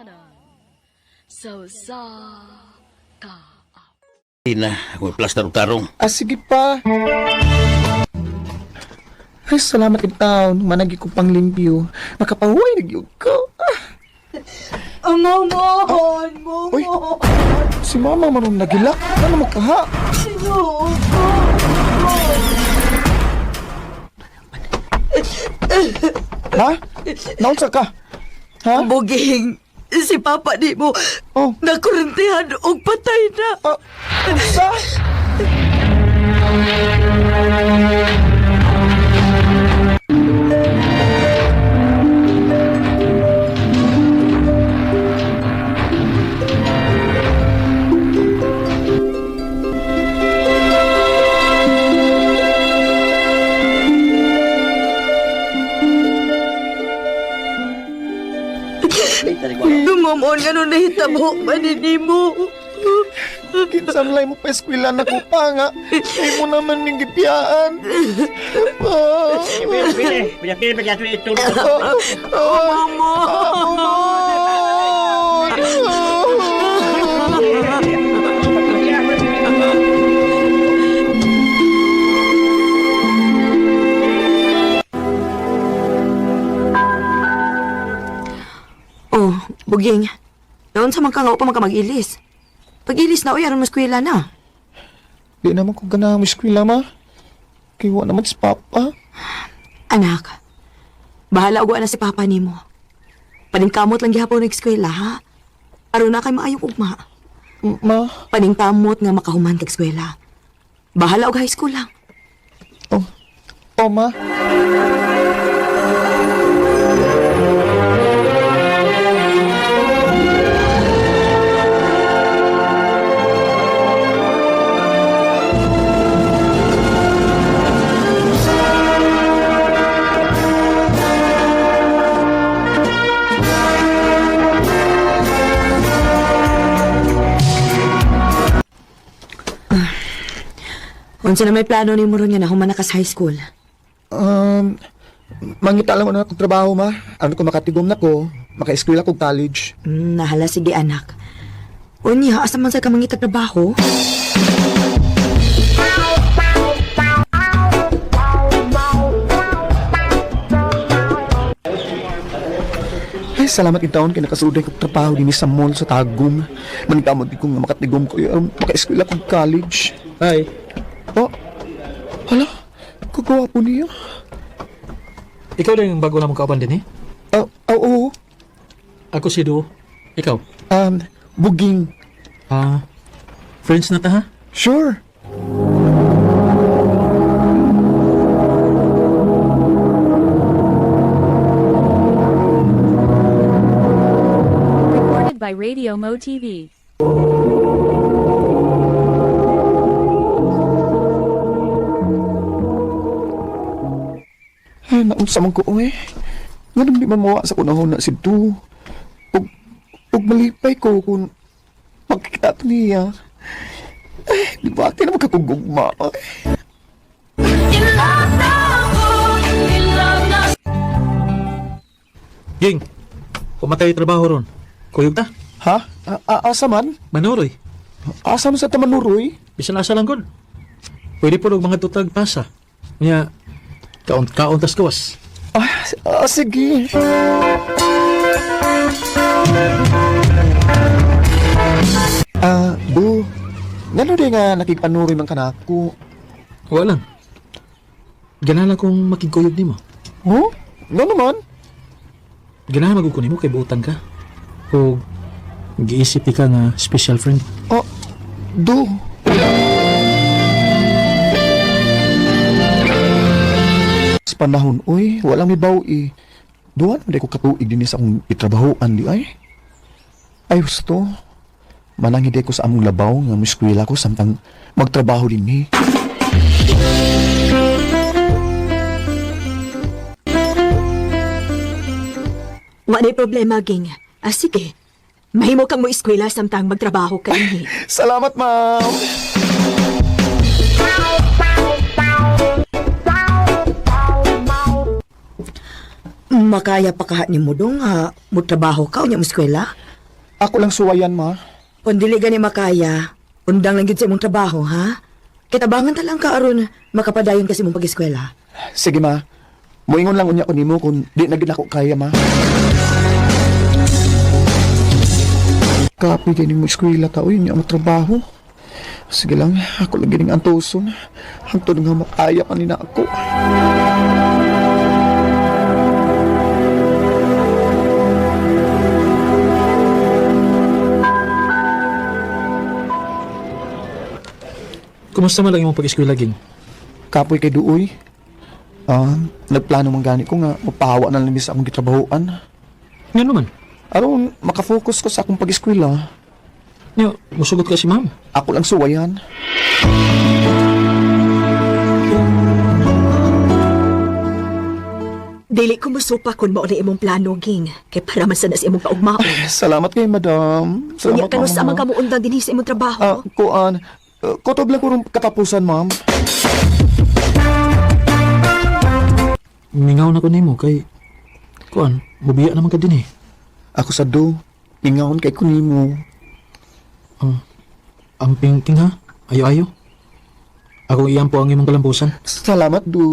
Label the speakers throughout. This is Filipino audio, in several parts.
Speaker 1: katotohanan. Sa ka.
Speaker 2: Na, ako plaster og tarong.
Speaker 3: Sige pa. Ay, salamat itaw. Managi ko pang limpyo. Makapahuay nagyog ko.
Speaker 4: Momon!
Speaker 3: Uy,
Speaker 4: Momon!
Speaker 3: si mama marunong nagilak. Ano mo kaha?
Speaker 4: Sinuot
Speaker 3: Ha? Naunsa ka? Ha?
Speaker 4: Buging, si Papa di mo
Speaker 3: Oh.
Speaker 4: nakurentihan og patay na.
Speaker 3: Unsa?
Speaker 4: Momon, ganun nahitabo manini mo.
Speaker 3: Kinsamlay mo pa eskwela na ko pa nga. Ay mo naman ning gipiyaan.
Speaker 4: Oh, Buging. Noon sa mga nga upang mag-ilis. Pag-ilis na, aron mo eskwela na.
Speaker 3: Di naman ko ganahan mo eskwela, ma. Kaya naman si Papa.
Speaker 4: Anak, bahala uguan na si Papa ni mo. Paningkamot lang gihapon ng eskwela, ha? Aron na kay maayong ugma.
Speaker 3: Ma.
Speaker 4: Paningkamot nga makahuman kag eskwela. Bahala og high school lang.
Speaker 3: Oh, ma.
Speaker 4: Unsa na may plano ni mo ron nga nahuman na ka sa high school?
Speaker 3: Mangita lang ko na akong trabaho, ma. Ano ko makatigom na ko, maka-eskwela kong college.
Speaker 4: Nahala, sige anak. Unya, asa man sa ka mangita trabaho?
Speaker 3: Ay, salamat itaon kay nakasuday kong trabaho din sa mall sa Tagum. Manikamot di ko nga makatigom ko yung maka-eskwela kong college.
Speaker 5: Hi.
Speaker 3: Oh, hala, kagawa po niya.
Speaker 5: Ikaw rin yung bago na magkauban din eh?
Speaker 3: Oo.
Speaker 5: Ako si Du. Ikaw?
Speaker 3: Buging.
Speaker 5: Friends na ta ha?
Speaker 3: Sure.
Speaker 1: Recorded by Radio Mo TV.
Speaker 3: Ay, naunsa man ko, eh. Nga nang di man mawa sa kunahon na si Du. Ug malipay ko kung magkikita to niya. Ay, di ba akin naman kakugugma, eh.
Speaker 5: Ging, pumatay trabaho ron. Kuyog ta?
Speaker 3: Ha? Asa man?
Speaker 5: Manuroy.
Speaker 3: Asa man sa tamanuroy?
Speaker 5: Bisan asa lang gud. Pwede po mga tutag pasa. Nya, kaon tas gawas.
Speaker 3: Sige. Bu, ngano di nga nakikpanuroy man kanako?
Speaker 5: Wala lang. Ganahan kong makigkuyog ni mo.
Speaker 3: Oh? Nga naman?
Speaker 5: Ganahan magkukunin mo kay buutan ka. O giisip ka nga special friend.
Speaker 3: Du. Sa panahon, uy, walang mibaw eh. Duwan, hindi ko katuig din sa akong itrabahoan di ay. Ay, gusto. Manang hindi ko sa among labaw nga miskwila ko samtang magtrabaho din ni.
Speaker 4: Wala problema, Ging. Sige. Mahimo kang mo eskwela samtang magtrabaho ka ni.
Speaker 3: Salamat, ma'am.
Speaker 4: Makaya pa kahat ni mo dong nga magtrabaho ka o niya mo eskwela?
Speaker 3: Ako lang suwayan, ma.
Speaker 4: Kung dili gani makaya, undang lang gid sa imong trabaho, ha? Kitabangan talang ka aron makapadayon kasi mong pag-eskwela.
Speaker 3: Sige, ma. Muingon lang unya ko nimo kung di na gid ako kaya, ma. Kapoy kayo mo eskwela ta, uy, niya mo trabaho. Sige lang, ako lagi ning antuson. Hangtod nga makaya pa nina ako.
Speaker 5: Kumusta man lang imong pag-eskwela, Ging?
Speaker 3: Kapoy kay Duoy. Nagplano man gani ko nga mapahawa na lang sa akong gitrabahoan.
Speaker 5: Nga naman.
Speaker 3: Aron makafocus ko sa akong pag-eskwela.
Speaker 5: Nga, musugot ka si ma'am.
Speaker 3: Ako lang suwayan.
Speaker 4: Dili ko musupa kung mao na imong plano, Ging. Kay para man sana sa imong kaugmaon.
Speaker 3: Salamat kay madam.
Speaker 4: Unya
Speaker 3: Salamat,
Speaker 4: ka no sa
Speaker 3: mama.
Speaker 4: mga kamuundang dinhi sa imong trabaho.
Speaker 3: Kuan. Kutob lang ko rin katapusan, ma'am.
Speaker 5: Mingaw na ko nimo kay kuan, mubiya naman ka din eh.
Speaker 3: Ako sa do. Ingawon kay kunimo.
Speaker 5: Ang pingting ha? Ayo-ayo. Ako iyan po ang imong kalambusan.
Speaker 3: Salamat, do.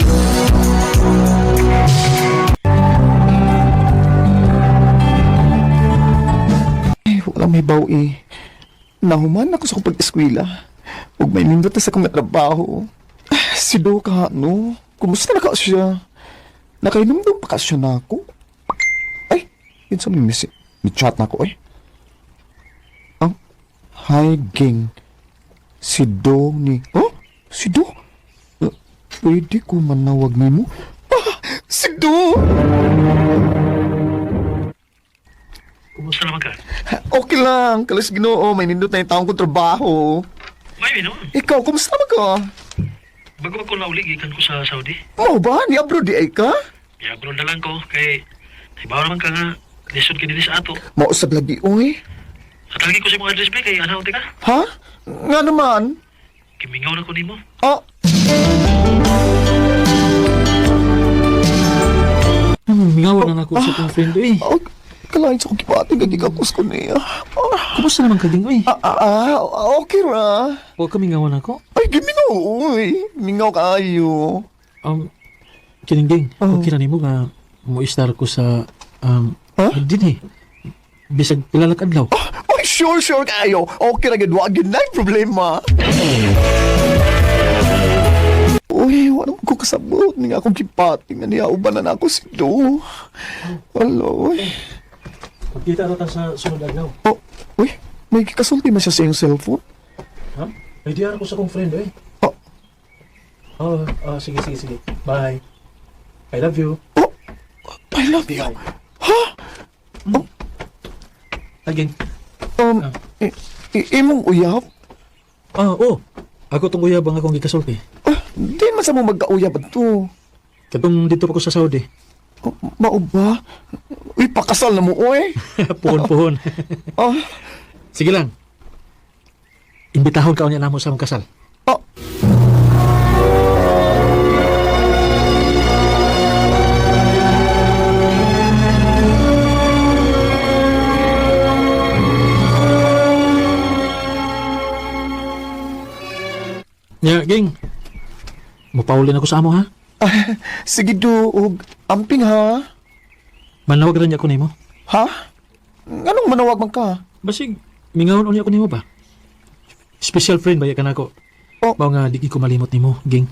Speaker 3: Walang may bawi. Nahuman ako sa akong pag-eskwela. Huwag may nindot na sa akong trabaho. Si Do ka, no? Kumusta na ka siya? Nakainom pa ka siya na ako? Ay, yun sa may chat na ako, eh. Hi, Ging. Si Do ni... Oh? Si Do? Pwede ko manawag ni mo? Si Do!
Speaker 6: Kumusta naman ka?
Speaker 3: Okay lang. Kalas Ginoo. May nindot na yung taong kong trabaho.
Speaker 6: May no?
Speaker 3: Ikaw, kumusta naman ka?
Speaker 6: Bago ako naulig, ikan ko sa Saudi.
Speaker 3: Mo ba? Ni abroad di ay ka?
Speaker 6: Abroad na lang ko, kay... Ibaw naman ka nga, lesson ka din sa ato.
Speaker 3: Mausap lagi, oy.
Speaker 6: At lagi ko sa mga address, kay anaw ka.
Speaker 3: Ha? Nga naman?
Speaker 6: Kimingaw na ko nimo.
Speaker 3: Ah,
Speaker 5: Mingawan na ako sa kong friend eh.
Speaker 3: oh, kalahin sa kong kipati, gagi ka kus ko niya.
Speaker 5: Kumusta naman ka, Ging? Uy,
Speaker 3: Okay ra.
Speaker 5: huwag ka mingawan ako.
Speaker 3: Ay, gimingaw, oy. Mingaw kayo.
Speaker 5: Kining, Ging,
Speaker 3: Oh.
Speaker 5: okay na nimo nga mo-star ko sa din eh. Bisag pilalak adlaw.
Speaker 3: Ay, sure kayo. Okay ra, gadwa, gid na yung problema. Uy, wala ko kasabot. Nga akong kipati nga niya, ubanan ako si Do. Hello, uy.
Speaker 5: Magkita na sa sunod adlaw.
Speaker 3: Oh, uy, may kasulti na siya sa iyong cellphone.
Speaker 5: Ha? Ay, di ko sa kong friend eh. Sige. Bye. I love you.
Speaker 3: Oh, I love you. Ha?
Speaker 5: Again.
Speaker 3: Imong uyab?
Speaker 5: Oo. Ako tong uyab ang akong gikasulti.
Speaker 3: Di man sa mo magkauyab to.
Speaker 5: Katong dito pa ko sa Saudi.
Speaker 3: Mao ba? Uy, pakasal na mo, uy.
Speaker 5: Puhon.
Speaker 3: Ah,
Speaker 5: Sige lang. Imbitahon ka niya namo sa among kasal.
Speaker 3: ah.
Speaker 5: Nya, Ging. Mupaulin ako sa amo ha.
Speaker 3: Sige do, ug amping ha.
Speaker 5: Manawag rin ako nimo.
Speaker 3: Ha? Anong manawag man ka?
Speaker 5: Basig mingawon unya ako nimo ba? Special friend ba ya kanako?
Speaker 3: Oh.
Speaker 5: Mao nga di ko malimot nimo, Ging.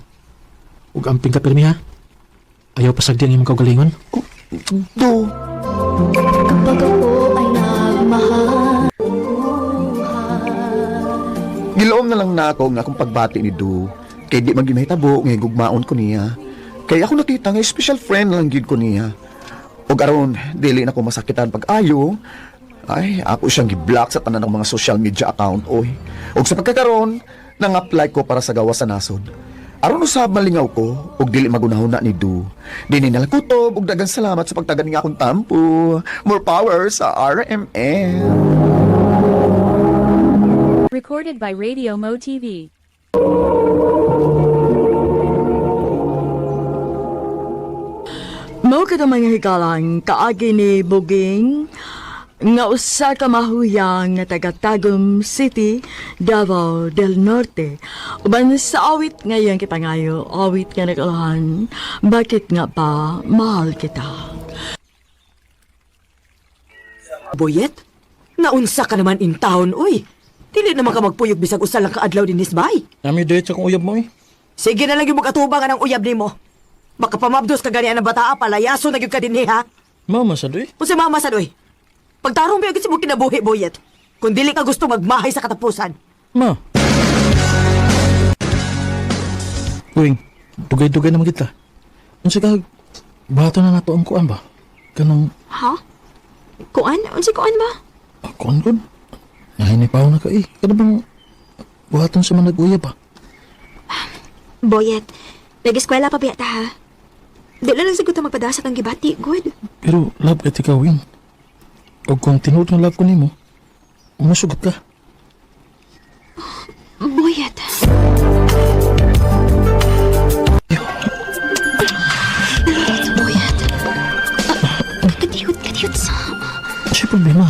Speaker 5: Ug amping ka pirmi ha. Ayaw pasagdi ang imong kaugalingon.
Speaker 3: Do.
Speaker 1: Kapag ako ay nagmahal.
Speaker 3: Giloom na lang na ako nga akong pagbati ni Do. Kay di man ginahitabo nga gugmaon ko niya. Kay ako nakita nga special friend lang gid ko niya. Og aron dili na ko masakitan pag-ayo. Ay, ako siyang gi-block sa tanan ng mga social media account, oy. Og sa pagkakaroon, nang-apply ko para sa gawa sa nasod. Aron usab malingaw ko, og dili magunahon na ni Du. Dini nalang kutob, og dagang salamat sa pagtagan nga akong tampo. More power sa RMN.
Speaker 1: Recorded by Radio Mo TV.
Speaker 4: Mao ka mga hikalang kaagi ni Buging. nga usa ka mahuyang nga taga Tagum City, Davao del Norte. Uban sa awit ngayon kita ngayo, awit nga nagalahan, bakit nga pa mahal kita?
Speaker 7: Boyet, naunsa ka naman in town, uy. Dili naman ka magpuyog bisag usa lang ka adlaw din isbay.
Speaker 5: Nami date sa kong uyab mo eh.
Speaker 7: Sige na lang yung magatubangan ng uyab nimo. Baka pamabdos ka ganian ng bataa, palayaso na gyud ka dinhi ha.
Speaker 5: Mama sa doy.
Speaker 7: Kung si mama sa doy, pagtarong ba agad si mo kinabuhi, Boyet? Kung dili ka gusto magmahay sa katapusan.
Speaker 5: Ma. Uwing, dugay-dugay naman kita. Unsa ka, bato na nato ang kuan ba? Kanang,
Speaker 4: Ha? Kuan? Unsa kuan ba?
Speaker 5: kuan ko? Nahinipaw na ka eh. Kada bang, buhaton sa mga nag-uyab ba?
Speaker 8: Boyet, nag-eskwela pa biyata ha? Di lang sagot ang magpadasa kang gibati, good.
Speaker 5: Pero, love at ikaw, Wing. O kung tinuod ng love ko nimo, masugot ka.
Speaker 8: Boyet. Boyet. Katiyot sa...
Speaker 5: Siya problema.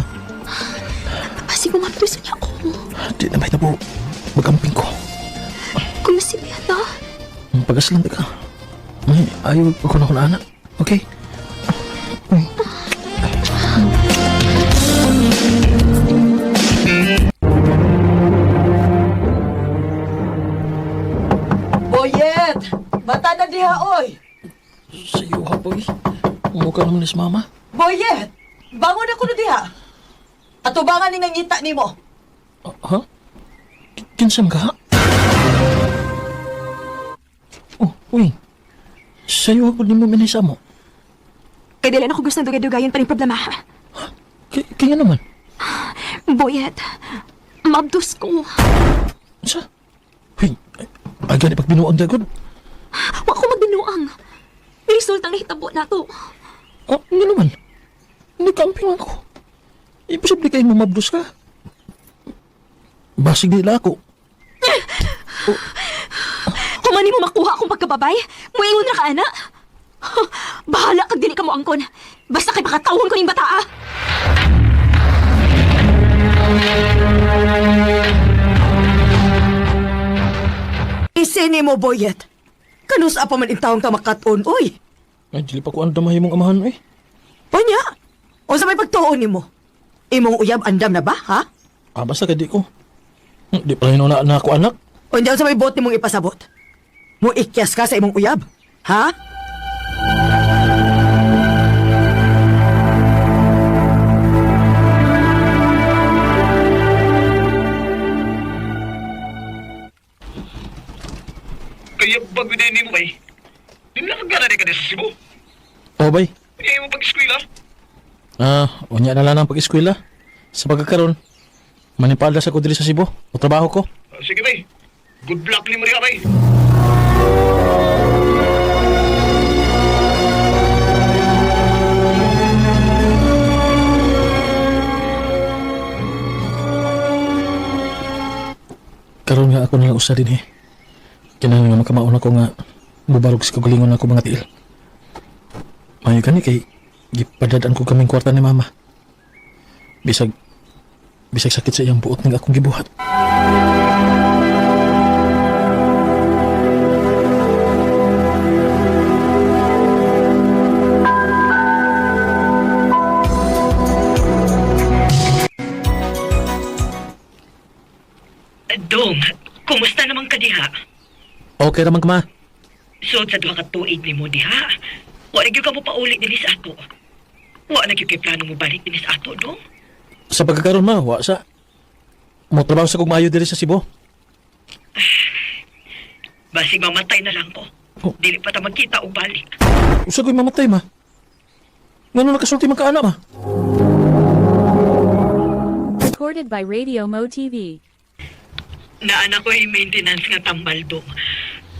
Speaker 8: Kasi kumapos niya ako.
Speaker 5: Di na may tabo. Magamping ko.
Speaker 8: Kung si biyata.
Speaker 5: Pag-aslan ka. May ayaw ko na anak. Okay?
Speaker 7: Boyet! Bata na diha, oy!
Speaker 5: Sa'yo ha, boy. Umukha naman ni si mama.
Speaker 7: Boyet! Bangon ako na diha. Atubangan ni nangita nimo.
Speaker 5: Ha? Kinsam ka? Oh, uy. Sa'yo ako di mo minisa mo.
Speaker 8: Kaya dili na ako gusto ng dugay-dugayan pa rin problema ha?
Speaker 5: Kaya naman.
Speaker 8: Boyet, mabdos ko.
Speaker 5: Sa? Uy, ay gani pag binuang dagod.
Speaker 8: Wa ko magbinuang. Result ang nahitabo na to.
Speaker 5: Ah, hindi naman. Nagkamping ako. Imposible kayo mamabdos ka. Basig nila ako.
Speaker 8: Kung mani mo makuha akong pagkababay, muingon na ka, ana. Bahala kag dili ka mo angkon. Basta kay pakatawon ko ning bataa.
Speaker 7: Isini mo, Boyet. Kanus apa man intawang ka makaton, oy.
Speaker 5: Ay, dili pa ko andamay mong amahan eh.
Speaker 7: Panya, o sa may pagtuon nimo. Imong uyab andam na ba, ha?
Speaker 5: Ah, basta kadi ko. Di pa rin na ako anak.
Speaker 7: O hindi sa may bot nimong ipasabot. Mo ikyas ka sa imong uyab, ha?
Speaker 6: Kaya bago din mo bay. Di na kagana di ka din sa Cebu.
Speaker 5: Oh, bay.
Speaker 6: Kaya mo pag-eskwela.
Speaker 5: Ah, unya na lang ang pag-eskwela. Sa pagkakaroon, manipalda sa ko dili sa Cebu. O trabaho ko.
Speaker 6: Sige bay. Good luck ni Maria bay.
Speaker 5: Karoon nga ako nalang usa din eh. Kinahanglan nga makamaon ako nga bubarog sa kagalingon ako mga tiil. Mayo kani kay gipadadaan ko kaming kwarta ni mama. Bisag sakit sa iyang buot ng akong gibuhat.
Speaker 9: Dong, kumusta naman ka diha?
Speaker 5: Okay raman ka ma.
Speaker 9: So, sa duha ka tuig ni mo diha, wa na gyud ka mo paulit din sa ato. Wa na gyud kay plano mo balik din sa ato, dong?
Speaker 5: Sa pagkakaroon ma, wa sa. Mo trabaho sa kong maayo diri sa Cebu.
Speaker 9: Basig mamatay na lang ko.
Speaker 5: Oh.
Speaker 9: Dili pa ta magkita og balik.
Speaker 5: Usa ko'y mamatay ma. Ngano nakasulti man ka ana ma?
Speaker 1: Recorded by Radio Mo TV.
Speaker 9: Naana ko yung maintenance nga tambal, dong.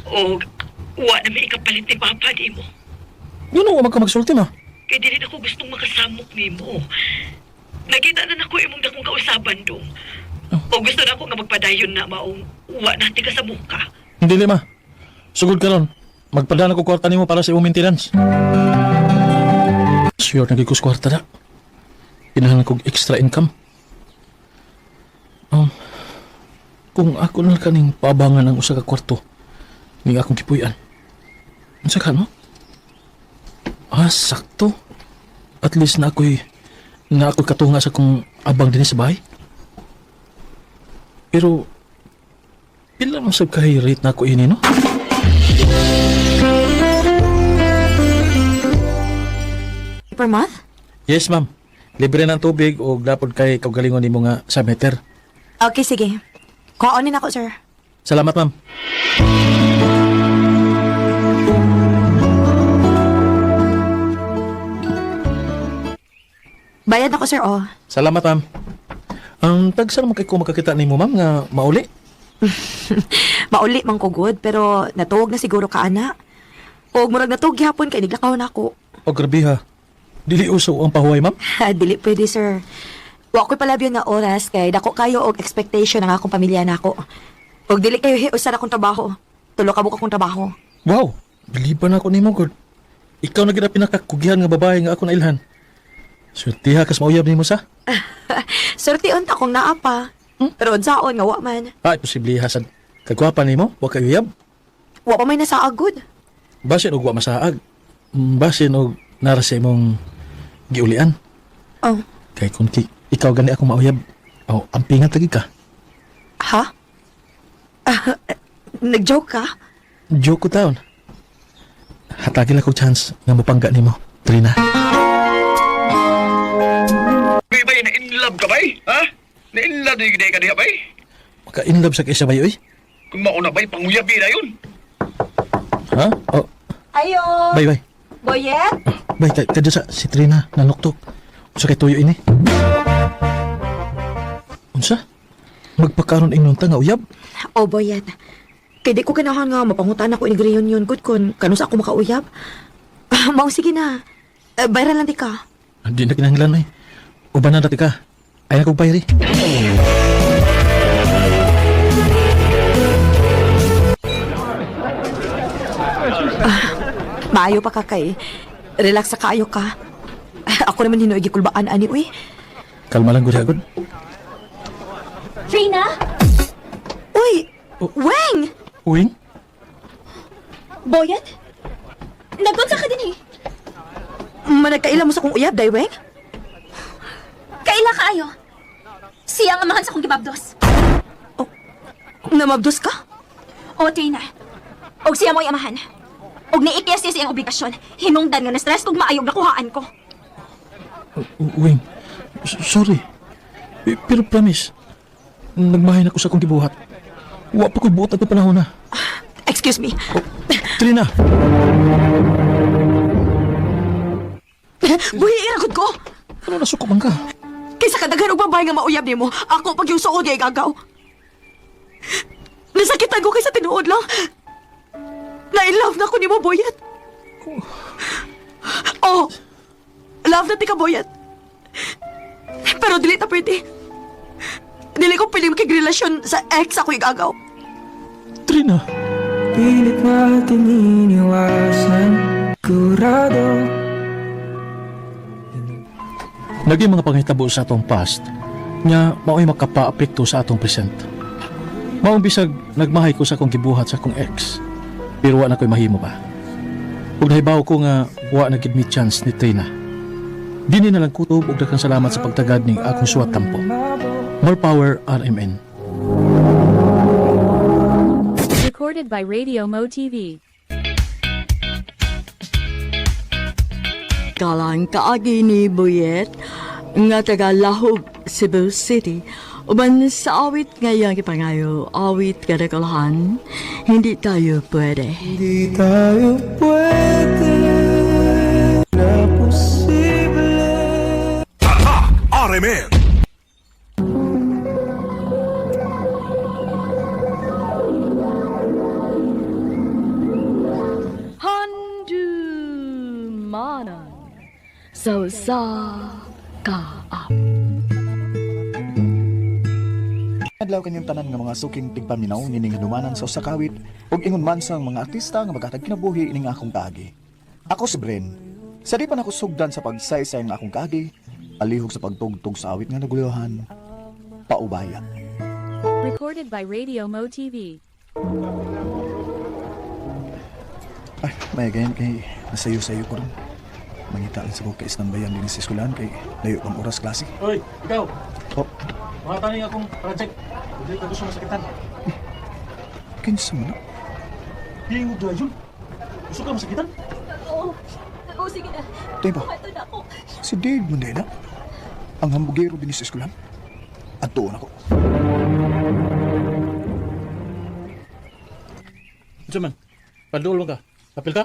Speaker 9: O, wa na may ikapalit ni Papa di mo.
Speaker 5: Ngano wa man ka magsulti ma?
Speaker 9: Kaya dili na ko gustong makasamok ni mo. Nakita na nako imong dakong kausaban, dong. O gusto na ako nga magpadayon na maong wa natin ka sa muka.
Speaker 5: Hindi ma. Sugod ka ron. Magpadala ko kwarta nimo para sa imong maintenance. Sure, nagigos kwarta na. kinahanglan kong extra income. Kung ako na kaning paabangan ang usa ka kwarto ning akong kipuy-an. Unsa ka no? Sakto. At least na ako'y katunga sa kong abang din sa bahay. Pero pila man sab kay rate na ako ini no?
Speaker 8: Per month?
Speaker 5: Yes, ma'am. Libre ng tubig o dapat kay kaugalingon nimo nga sa meter.
Speaker 8: Okay, sige. Kuhaonin ako, sir.
Speaker 5: Salamat, ma'am.
Speaker 8: Bayad ako, sir, oh.
Speaker 5: Salamat, ma'am. Ang tagsa naman kay ko makakita nimo, ma'am, nga mauli.
Speaker 8: Mauli man ko good, pero natuog na siguro ka, ana. O murag natuog gihapon kay niglakaw na ako.
Speaker 5: O grabe ha. Dili uso ang pahuway, ma'am.
Speaker 8: Dili pwede, sir. Wa ko'y palabyon nga oras kay dako kayo og expectation ng akong pamilya nako. Og dili kayo hiusa na akong trabaho. Tulo ka buka akong trabaho.
Speaker 5: Wow, biliban ako nimo, God. Ikaw na gid ang pinakakugihan nga babae nga ako nailhan. Surtiha kas mauyab nimo sa?
Speaker 8: Sorti unta kong naapa. Pero unsaon nga wa man.
Speaker 5: Ay, posible hasad. Kagwapa nimo, wa kay uyab.
Speaker 8: Wa pa may nasaagod.
Speaker 5: Basin og wa masaag. Basin og nara sa imong giulian.
Speaker 8: Oh.
Speaker 5: Kay kung ikaw gani akong mauyab. Oh, ampingan tagi ka.
Speaker 8: Ha? Nag-joke ka?
Speaker 5: Joke ko taon. Hatagil ako chance nga mapangga nimo, Trina.
Speaker 2: Uy, bay, na-inlove ka bay? Ha? Na-inlove na yung ka diha bay?
Speaker 5: Maka-inlove sa kaysa bayo, eh.
Speaker 2: Kung mauna bay, panguyabi na yun.
Speaker 5: Ha? Oh,
Speaker 8: Ayo!
Speaker 5: bye.
Speaker 8: Boyet?
Speaker 5: Bay, kadyo sa si Trina, nanuktok. Unsa kay tuyo ini? Unsa? Magpakaroon ingnon ta nga uyab?
Speaker 8: Oh, Boyet. Kaya di ko ganahan nga mapangutan ako in reunion good kun kanus ako makauyab. Mao sige na. Bayran lang di ka.
Speaker 5: Hindi na kinahanglan, eh. Uban na dati ka. Ay na kong bayari.
Speaker 8: Maayo pa ka kay. Relax sa kaayo ka. Ako naman hinuigi kulbaan ani uy.
Speaker 5: Kalma lang, gud agad.
Speaker 8: Trina? Uy!
Speaker 5: Oh.
Speaker 8: Weng!
Speaker 5: Uwing?
Speaker 8: Boyet? Nagunsa ka din eh. Managkaila mo sa kong uyab, day Weng? Kaila ka ayo. Siya ang amahan sa kong gibabdos. Oh, namabdos ka? O, Trina. Og siya mo'y amahan. Og niikyas siya siyang obligasyon. Hinungdan nga na-stress kung maayog na kuhaan ko.
Speaker 5: Uwing, sorry. Pero promise, nagmahay na ko sa akong gibuhat. Wa pa ko'y buot at panahon na.
Speaker 8: Excuse me.
Speaker 5: Trina!
Speaker 8: Buhi, iragod ko!
Speaker 5: Ano nasuko man ka?
Speaker 8: Kaysa kadaghan og babae nga mauyab nimo, ako pag yung suod ay gagaw. Nasakitan ko kaysa tinuod lang. Na-in-love na ko nimo, Boyet. Oh, love na ti ka, Boyet. Pero dili ta pwede. Dili ko pwede makigrelasyon sa ex ako igagaw.
Speaker 5: Trina!
Speaker 10: Pilit natin iniwasan, kurado.
Speaker 5: Naging mga pangitabo sa atong past nga mao'y makapa-apekto sa atong present. Maong bisag nagmahay ko sa akong gibuhat sa akong ex, pero wa na ko'y mahimo pa. Ug nahibaw ko nga wa na gid mi chance ni Trina. Dini na lang kutob ug daghang salamat sa pagtagad ning akong suwat tampo. More power, RMN.
Speaker 1: Recorded by Radio Mo TV.
Speaker 4: Kalang kaagi ni Boyet nga taga Lahog, Cebu City. Uban sa awit ngayang ipangayo, awit kadakalahan, hindi tayo pwede.
Speaker 10: Hindi tayo pwede na posible.
Speaker 11: RMN.
Speaker 4: Handumanan sa kaap.
Speaker 3: Adlaw kanyang tanan nga mga suking tigpaminaw nining hinumanan sa usakawit ug ingon man sang mga artista nga maghatag kinabuhi ning akong kaagi. Ako si Bren. Sa di pa nako sugdan sa pagsaysay ng akong kaagi, Alihog sa pagtugtog sa awit nga naguluhan. Paubaya.
Speaker 1: Recorded by Radio Mo TV.
Speaker 3: Ay, may ganyan kay nasayo-sayo ko rin. Mangita lang sa ko kay istambayan din sa eskwelahan kay layo pang oras klase.
Speaker 5: Oy, ikaw!
Speaker 3: Oh,
Speaker 5: Mga taning akong project. Hindi ka gusto masakitan.
Speaker 3: kinsa mo na?
Speaker 5: Hingod na yun. Gusto ka masakitan?
Speaker 8: Oo. Oo, sige na.
Speaker 3: Diba?
Speaker 8: Ito na ako.
Speaker 3: Si Dave Mandela. Ang hambugero din sa eskwelahan. At doon ako.
Speaker 5: Ito man, pandool mo ka. Kapil ka?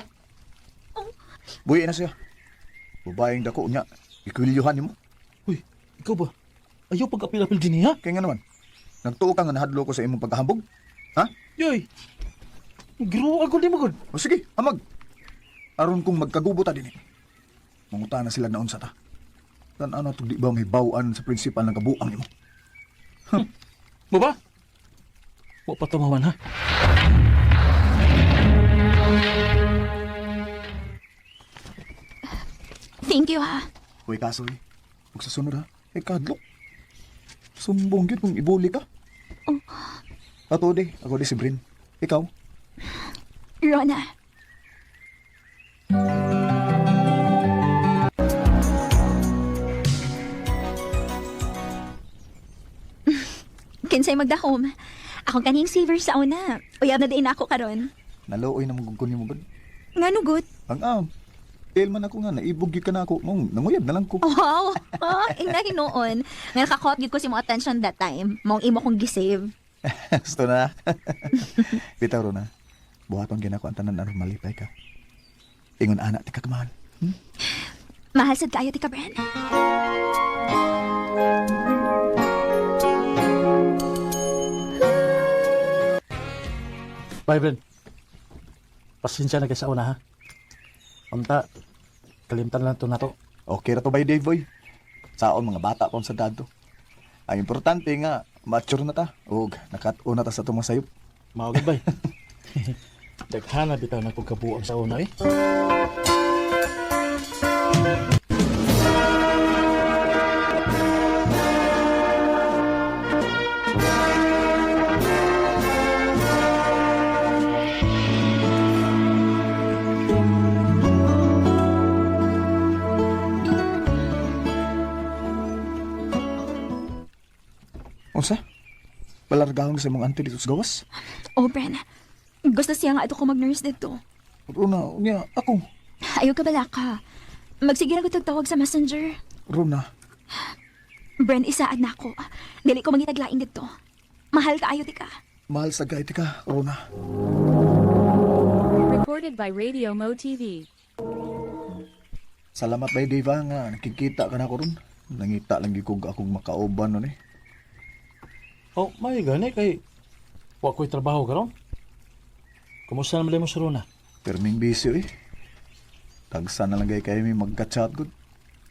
Speaker 3: Buhi na siya. Babaeng dako niya. Ikwilyohan niyo mo.
Speaker 5: Uy, ikaw ba? Ayaw pag-apil-apil din ha?
Speaker 3: Kaya nga naman. Nagtuo ka nga nahadlo ko sa imong pagkahambog. Ha?
Speaker 5: Yoy! Giro ako di mo gud.
Speaker 3: O sige, amag. Aron kong magkagubo ta din eh. Manguta na sila naon sa ta. Dan ano to di ba may bawaan sa prinsipal ng kabuang imo?
Speaker 5: Mo ba? Wa pa tumawan ha?
Speaker 8: Thank you, ha.
Speaker 3: Uy kasoy. Huwag sa sunod ha. Kadlo. Sumbong yun kung ibuli ka. Ato di, ako di si Brin. Ikaw?
Speaker 8: Rona. Kinsay magdahom. Ako kaning silver sa una. Uyab na din ako karon.
Speaker 3: Naluoy na maguguni mo ba?
Speaker 8: Nga nugot.
Speaker 3: Ang man ako nga, naibog yun ka na ako. Mong, nanguyab na lang ko.
Speaker 8: Wow! Ingnahin noon. Nga nakakot gid ko si mo attention that time. Mong imo kong gisave.
Speaker 3: Gusto na. Bitaw ro na. Buhaton ginako ang tanan aron malipay ka. Ingon anak ti kakamahan.
Speaker 8: Mahal sad kaayo ti ka, Bren.
Speaker 5: Bye, Ben. Pasensya na kayo sa una ha. Unta, kalimtan lang to na to.
Speaker 3: Okay ra to by Dave boy. Saon mga bata pon sa dado. Ang importante nga, mature na ta. Ug nakat-una ta sa tumang sayop.
Speaker 5: Mawagad bay. Daghana bitaw na pagkabuang sa una eh.
Speaker 3: Unsa? Balargahon sa imong auntie dito sa gawas?
Speaker 8: Oh, Bren. Gusto siya nga ito ko mag-nurse dito.
Speaker 3: Rona, unya, ako.
Speaker 8: Ayaw ka bala ka. Magsige na ko tagtawag sa messenger.
Speaker 3: Rona,
Speaker 8: Bren, isaad na ako. Dili ko mangitaglaing dito. Mahal ka ayo ti ka.
Speaker 3: mahal sa gaiti ka, Rona.
Speaker 1: Recorded by Radio Mo TV.
Speaker 3: Salamat bay Deva nga nakikita ka na ko ron. Nangita lang gikog akong makauban nun eh.
Speaker 5: Oh, may gani kay wa ko'y trabaho karon. Kumusta naman mo sa Rona?
Speaker 3: Perming bisyo eh. Tagsa na lang gay kayo may magka-chat good.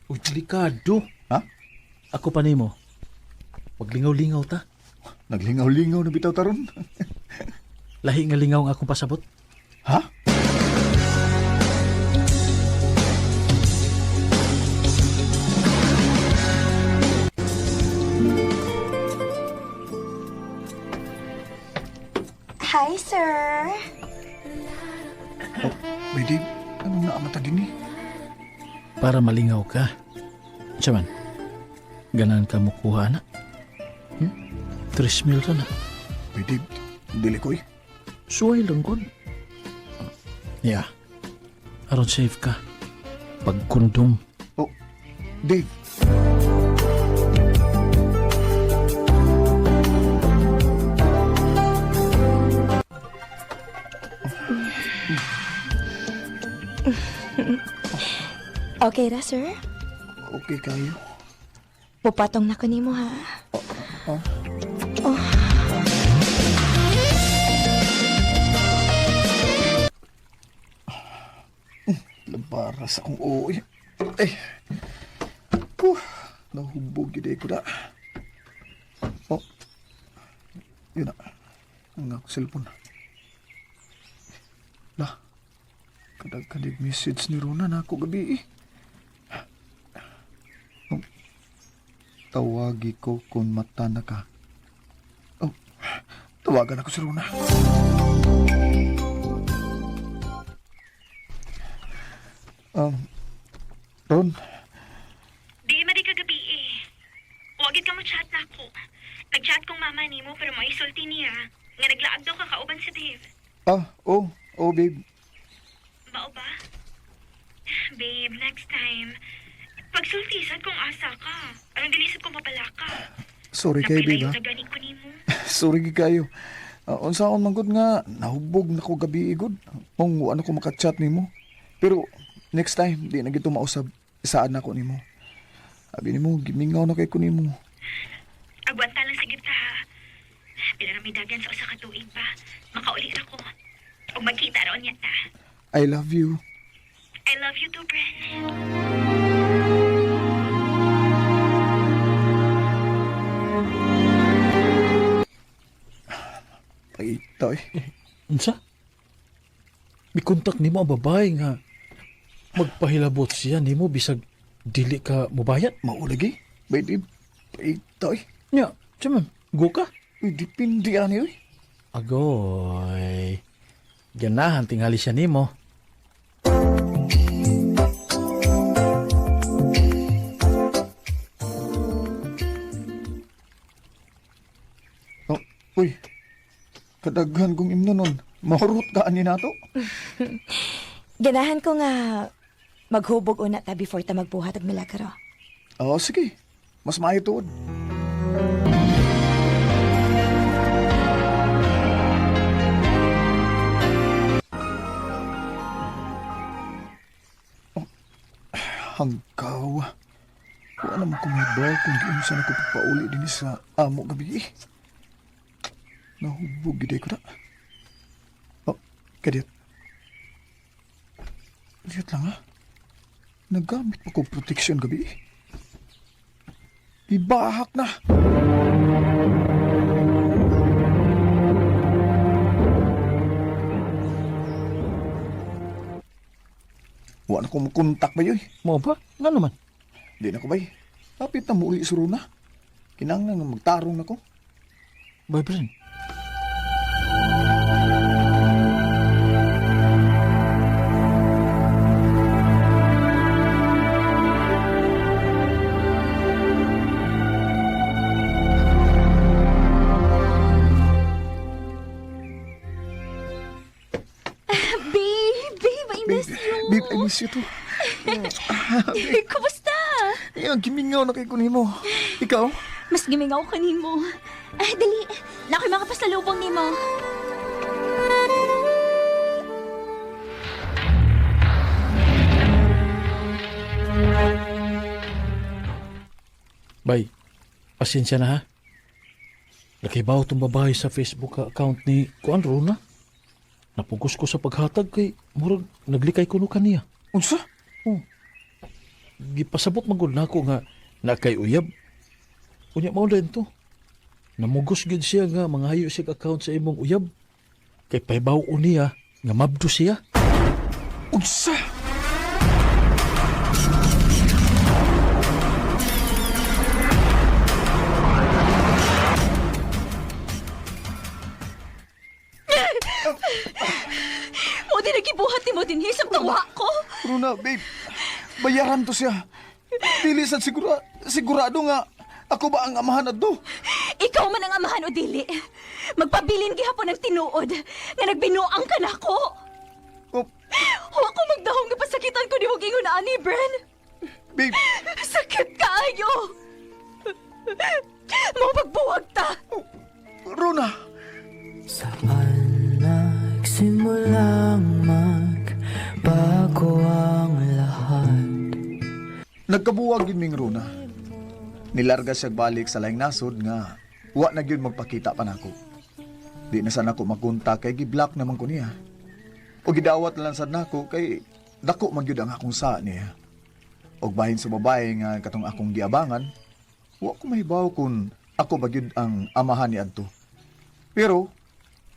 Speaker 5: Uy, delikado.
Speaker 3: Ha?
Speaker 5: Ako pa nimo. Maglingaw-lingaw ta.
Speaker 3: Naglingaw-lingaw na bitaw taron.
Speaker 5: Lahi nga lingaw ang akong pasabot.
Speaker 3: Ha?
Speaker 8: Hi, sir.
Speaker 3: Oh, may Dave, anong naamata din eh?
Speaker 5: Para malingaw ka. Siya man, ganan ka mo kuha na. 3 mil ka na.
Speaker 3: May Dave, dili ko eh.
Speaker 5: Suway lang kun. Yeah. Aron safe ka. Pag kondom.
Speaker 3: Oh, Dave.
Speaker 8: Okay ra, sir?
Speaker 3: Okay kayo.
Speaker 8: Pupatong na ko nimo, ha?
Speaker 3: Labara sa akong uoy. Eh. Nahubog yun ko na. Oh. Yun na. Ang ako cellphone. Lah. Kadag-kadig message ni Rona na ako gabi eh. Tawagi ko kung mata na ka. Oh, tawagan ako si Rona. Ron,
Speaker 9: Di madi ka gabi eh. Huwagit ka mo chat na ako. Nag-chat kong mama ni mo pero maisulti niya. Nga naglaag daw ka kauban si Dave.
Speaker 3: oh babe.
Speaker 9: Bao ba? Babe, next time, pagsultisan kung asa ka. Anong dinisip kong papala ka?
Speaker 3: Sorry kay babe ha.
Speaker 9: Napilayo tagani ko ni mo.
Speaker 3: Sorry kayo. Unsaon man gud nga nahubog na ko gabi igod. Kung ano ko makachat nimo. Pero next time di na gito mausab saan ako nimo. Abi nimo gimingaw na kay ko nimo.
Speaker 9: Agwanta lang sigit ka ha. Pila na may dagan sa usa ka tuig pa. Makauli ra ko. O magkita raon niya ta.
Speaker 3: I love you.
Speaker 9: I love you too, Bren.
Speaker 3: Paitoy.
Speaker 5: Unsa? Mikontak nimo ang babae nga magpahilabot siya nimo bisag dili ka mubayad.
Speaker 3: Maulagi. Babe, paitoy.
Speaker 5: Nya, man, go ka.
Speaker 3: Uy, dipindi ani uy.
Speaker 5: Agoy. Ganahan tingali siya nimo.
Speaker 3: Oh, uy. Kadaghan kong imno nun. Mahurot ka ani nato.
Speaker 8: Ganahan ko nga maghubog una ta before ta magbuhat og milagro.
Speaker 3: Oh, sige. Mas maayo tuod. Oh, hanggaw. Wala naman ko may bal kung di mo sana ko papauli din sa amo gabi. Nahubog gid ko na. Oh, kadiyat. Kadiyat lang ha. Nagamit pa ko protection gabi. Ibahak na. Wala na ko makontak ba yun?
Speaker 5: Mo ba? Nga naman.
Speaker 3: Di na ko bay. Kapit na muli si Rona. Kinanglan nga magtarong na ko.
Speaker 5: Boyfriend.
Speaker 3: Babe, I miss you too.
Speaker 8: Kumusta?
Speaker 3: Ang gimingaw na kay kunimo. Ikaw?
Speaker 8: Mas gimingaw ka nimo. Ay, dali. Nakoy mga pasalubong nimo.
Speaker 5: Bay, pasensya na ha. Nakibaw tong babae sa Facebook account ni Kuan Rona. Napugos ko sa paghatag kay murag naglikay kuno kaniya.
Speaker 3: Unsa?
Speaker 5: Oh. Gipasabot magud nako nga nakay uyab. Unya mao din to. Namugos gid siya nga mangayo siya account sa imong uyab. Kay pahibaw uniya nga mabdo siya.
Speaker 3: Unsa?
Speaker 8: O di nagibuhat ni mo din hisap tawa ko.
Speaker 3: Rona, babe. Bayaran to siya. Dili sa sigurado nga ako ba ang amahan adto?
Speaker 8: Ikaw man ang amahan o dili. Magpabilin gihapon ng tinuod nga nagbinuang ka nako.
Speaker 3: Oh,
Speaker 8: Huwag ko magdahong nga pasakitan ko ni huwag ingon ani, Bren.
Speaker 3: babe.
Speaker 8: Sakit kaayo. Mau magbuwag ta.
Speaker 3: Rona.
Speaker 10: Saan nagsimulang magbago ang lahat?
Speaker 3: Nagkabuwag yun ming Rona. Nilarga siya balik sa laing nasod nga wa na gyud magpakita pa nako. Di na sana ko magunta kay gi-block naman ko niya. O gidawat lang sad nako kay dako man gyud ang akong sa niya. Og bahin sa babae nga katong akong giabangan, wa ko mahibaw kung ako ba gyud ang amahan ni adto. Pero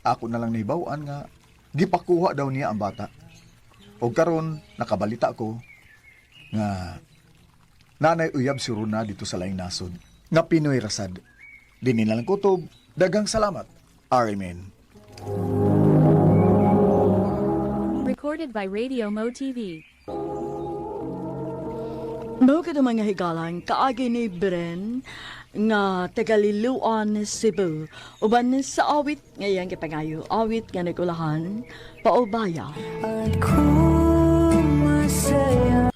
Speaker 3: ako na lang nahibawan nga gipakuha daw niya ang bata. Og karon nakabalita ko nga nanay uyab si Rona dito sa laing nasod. nga Pinoy rasad. Di nilang kutob, dagang salamat. Amen.
Speaker 1: Recorded by Radio Mo TV.
Speaker 4: Mao ka mga higalang kaagi ni Bren nga tagaliluan Cebu uban sa awit ngayon kipangayo awit nga nagulahan paubaya.
Speaker 10: At kung masaya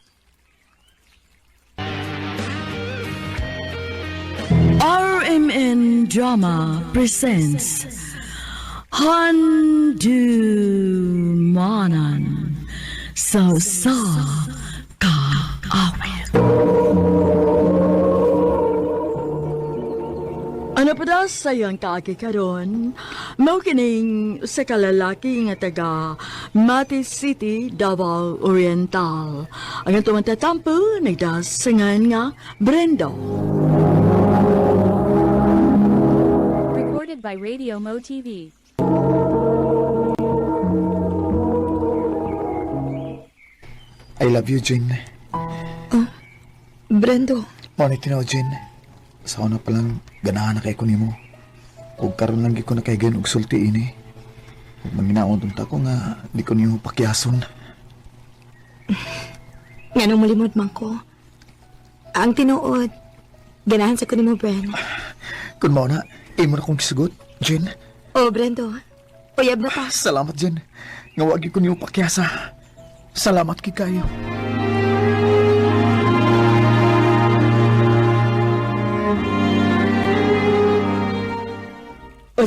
Speaker 4: RMN Drama presents Handumanan Sa Kaawit. Ano pa daw sayang kaagi karon? Mao kining sa kalalaki nga taga Mati City, Davao Oriental. Ang atong tatampo nagdasingan nga Brendo.
Speaker 1: Recorded by Radio Mo TV.
Speaker 3: I love you, Jin.
Speaker 7: Brendo,
Speaker 3: Monit tinaw, Jin. Sa una pa lang, ganahan na kay ko nimo. Ug karon lang gi ko na kay gan og sulti ini. Ug manginaon tunta ko nga di ko niyo pakyason.
Speaker 8: Nga nung malimod man ko. Ang tinuod, ganahan sa kunin mo, Bren.
Speaker 3: Kun mao na, imo na kong kisugot, Jin.
Speaker 8: Oh, Brendo, uyab na ta.
Speaker 3: Salamat, Jin. Nga wagi ko niyo pakyasa. Salamat ki kayo.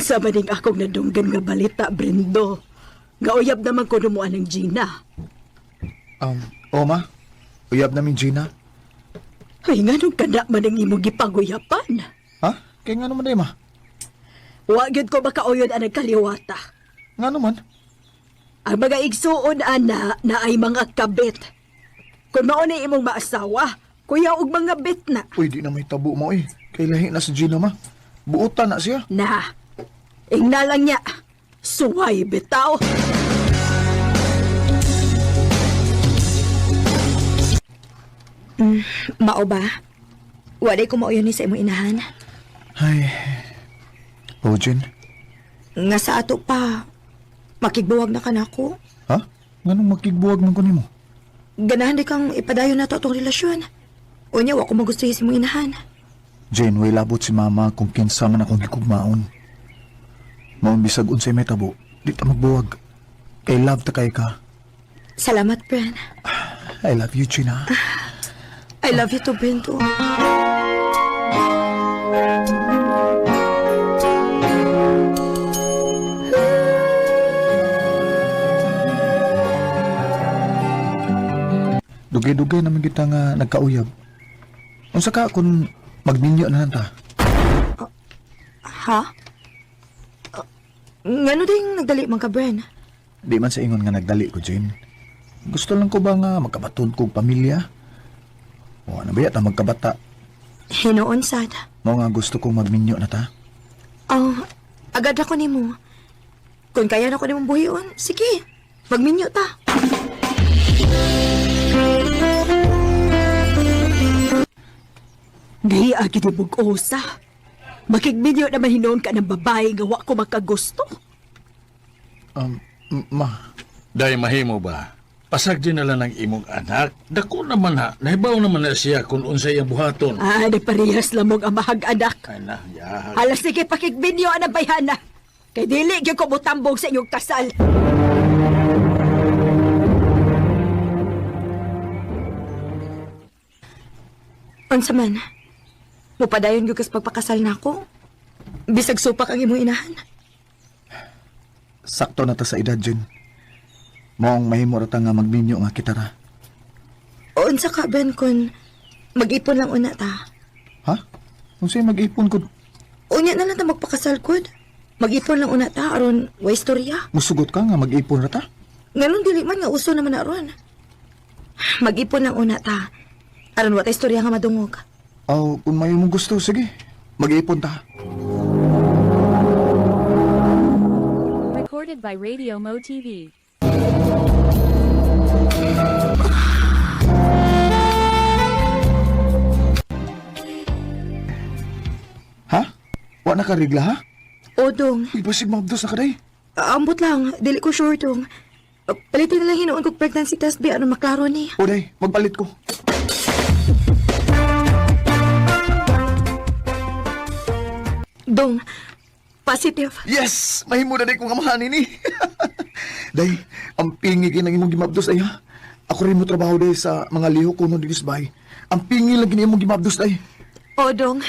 Speaker 7: unsa ba ning akong nadunggan nga balita, Brendo? Nga uyab naman ko numuan ng Gina.
Speaker 3: Oma, uyab namin Gina.
Speaker 7: Ay, nga nung kada man ang imong gipanguyapan.
Speaker 3: Ha? Kaya nga naman, Emma.
Speaker 7: Wagid ko makauyon ang nagkaliwata.
Speaker 3: Nga naman.
Speaker 7: Ang mga igsuon, ana, na ay mga kabit. Kung mauna imong maasawa, kuya og mga bit na.
Speaker 3: Uy, di na may tabo mo eh. Kay lahi na si Gina, ma. Buutan na siya.
Speaker 7: Na, ingna lang niya. Suway bitaw.
Speaker 8: Mao ba? Wala ko mauyon ni sa imong inahan.
Speaker 3: Ay. Oh, Jin.
Speaker 8: Nga sa ato pa, makigbuwag na ka na ako.
Speaker 3: Ha? Nga nung makigbuwag man ko nimo.
Speaker 8: Ganahan di kang ipadayon na to atong relasyon. Unya, wa ko magustuhin sa imong inahan.
Speaker 3: Jane, way labot si mama kung kinsa man akong gikugmaon. Maong bisag unsay may tabo, di ta magbuwag. Kay love ta kay ka.
Speaker 8: Salamat, Bren.
Speaker 3: I love you, Gina.
Speaker 8: I love you too, Brendo.
Speaker 3: Dugay-dugay naman kita nga nagkauyab. Unsa ka kung magninyo na nanta?
Speaker 8: Ha? Ngano ding nagdali man ka, Bren?
Speaker 3: Di man sa ingon nga nagdali ko, Jane. Gusto lang ko ba nga magkabaton kong pamilya? O ano ba yata magkabata?
Speaker 8: Hinoon sad.
Speaker 3: Mo nga gusto kong magninyo na ta?
Speaker 8: Oh, agad ako nimo. Kung kaya na ko nimong buhion, sige, magminyo ta.
Speaker 7: Di agi di bug-osa. Makigbidyo naman hinoon ka ng babae nga wa ko makagusto.
Speaker 3: Ma.
Speaker 11: Dahil mahimo ba? Pasag din na lang ng imong anak. Dako naman ha. Nahibaw naman na siya kung unsay ang buhaton.
Speaker 7: Ah, nagparehas lamog ang mahag anak.
Speaker 11: Ay na, yahag.
Speaker 7: Alas sige pakigbidyo ang bayhana. Kay dili gyud ko mutambog sa inyong kasal.
Speaker 8: Unsa man? Mupadayon gyud kas pagpakasal nako. Bisag supak ang imong inahan.
Speaker 3: Sakto na ta sa edad, Jane. Moong mahimo ra ta nga magninyo nga kita ra.
Speaker 8: Unsa ka, Ben, kun mag-ipon lang una ta?
Speaker 3: Ha? Unsay mag-ipon ko?
Speaker 8: Unya na lang ta magpakasal kod. Mag-ipon lang una ta aron wa istorya.
Speaker 3: Musugot ka nga mag-ipon ra ta?
Speaker 8: Ngayon dili man nga uso naman na aron. Mag-ipon lang una ta aron wa ta istorya nga madungog.
Speaker 3: Aw, kung may mong gusto, sige. Mag-ipon ta.
Speaker 1: Recorded by Radio Mo TV.
Speaker 3: Ha? Wa na ka regla, ha?
Speaker 8: O, dong.
Speaker 3: Ibasig mabdos na ka, day.
Speaker 8: Ambot lang. Dili ko sure, dong. Palitin na lang hinuon kong pregnancy test. Ano maklaro ni?
Speaker 3: O, day, magpalit ko.
Speaker 8: Dong. Positive.
Speaker 3: Yes! Mahimo na day kong amahan ini. Day, ang pingi ng imong gimabdos, day, ha? Ako rin mo trabaho, day, sa mga liho ko nung dinisbay. Ang pingi lang gini imong gimabdos, day.
Speaker 8: O, dong.